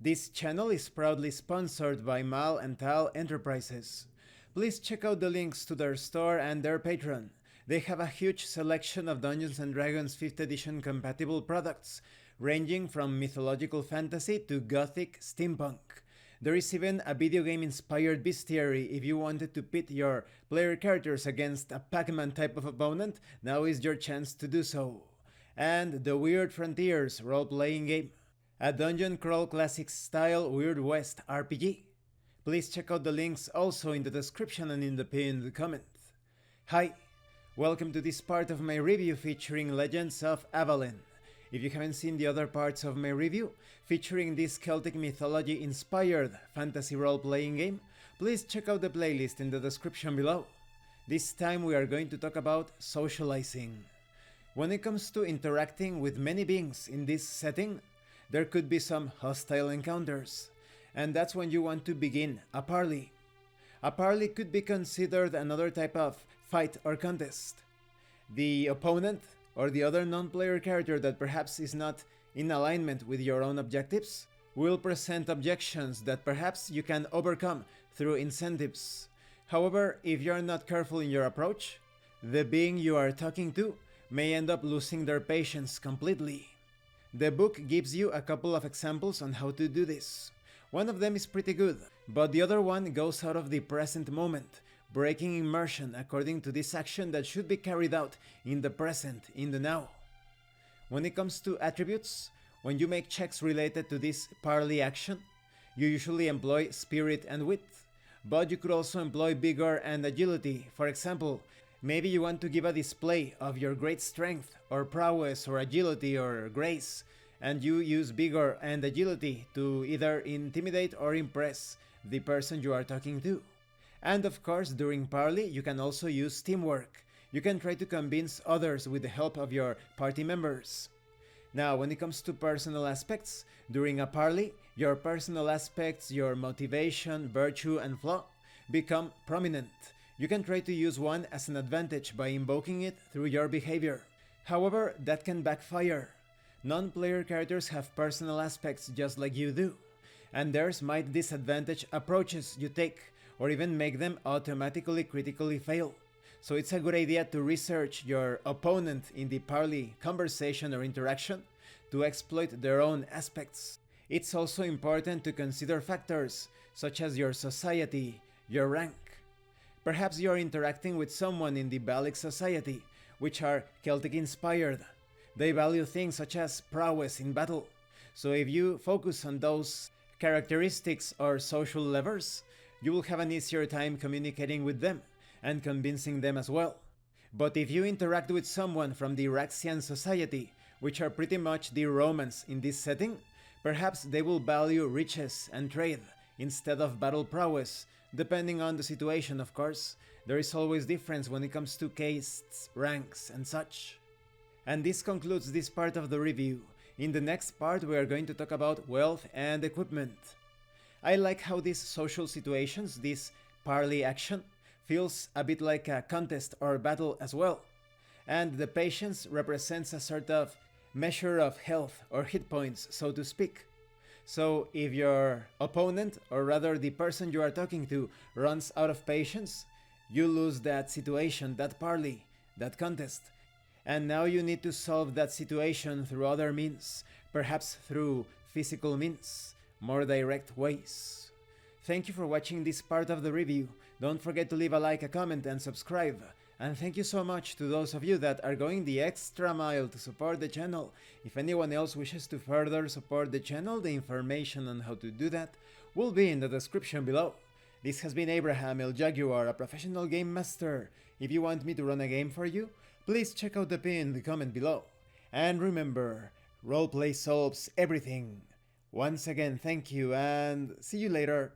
This channel is proudly sponsored by Mal and Tal Enterprises. Please check out the links to their store and their Patreon. They have a huge selection of Dungeons & Dragons 5th edition compatible products, ranging from mythological fantasy to gothic steampunk. There is even a video game inspired bestiary if you wanted to pit your player characters against a Pac-Man type of opponent. Now is your chance to do so. And the Weird Frontiers role-playing game, a dungeon crawl classic style Weird West RPG. Please check out the links also in the description and in the pinned comment. Hi, welcome to this part of my review featuring Legends of Avallen. If you haven't seen the other parts of my review featuring this Celtic mythology inspired fantasy role-playing game, please check out the playlist in the description below. This time we are going to talk about socializing. When it comes to interacting with many beings in this setting, there could be some hostile encounters, and that's when you want to begin a parley. A parley could be considered another type of fight or contest. The opponent or the other non-player character that perhaps is not in alignment with your own objectives will present objections that perhaps you can overcome through incentives. However, if you are not careful in your approach, the being you are talking to may end up losing their patience completely. The book gives you a couple of examples on how to do this. One of them is pretty good, but the other one goes out of the present moment, breaking immersion according to this action that should be carried out in the present, in the now. When it comes to attributes, when you make checks related to this parley action, you usually employ spirit and wit, but you could also employ vigor and agility. For example, maybe you want to give a display of your great strength or prowess or agility or grace, and you use vigor and agility to either intimidate or impress the person you are talking to. And of course, during parley, you can also use teamwork. You can try to convince others with the help of your party members. Now, when it comes to personal aspects, during a parley, your personal aspects, your motivation, virtue, and flaw become prominent. You can try to use one as an advantage by invoking it through your behavior. However, that can backfire. Non-player characters have personal aspects just like you do, and theirs might disadvantage approaches you take, or even make them automatically critically fail. So it's a good idea to research your opponent in the parley conversation or interaction to exploit their own aspects. It's also important to consider factors such as your society, your rank. Perhaps you are interacting with someone in the Gaelic society, which are Celtic inspired. They value things such as prowess in battle. So if you focus on those characteristics or social levers, you will have an easier time communicating with them and convincing them as well. But if you interact with someone from the Raxian society, which are pretty much the Romans in this setting, perhaps they will value riches and trade instead of battle prowess, depending on the situation, of course. There is always difference when it comes to castes, ranks, and such. And this concludes this part of the review. In the next part we are going to talk about wealth and equipment. I like how these social situations, this parley action, feels a bit like a contest or battle as well. And the patience represents a sort of measure of health or hit points, so to speak. So if your opponent, or rather the person you are talking to, runs out of patience, you lose that situation, that parley, that contest. And now you need to solve that situation through other means, perhaps through physical means, more direct ways. Thank you for watching this part of the review. Don't forget to leave a like, a comment, and subscribe. And thank you so much to those of you that are going the extra mile to support the channel. If anyone else wishes to further support the channel, the information on how to do that will be in the description below. This has been Abraham El Jaguar, a professional game master. If you want me to run a game for you, please check out the pinned comment below. And remember, roleplay solves everything. Once again, thank you and see you later.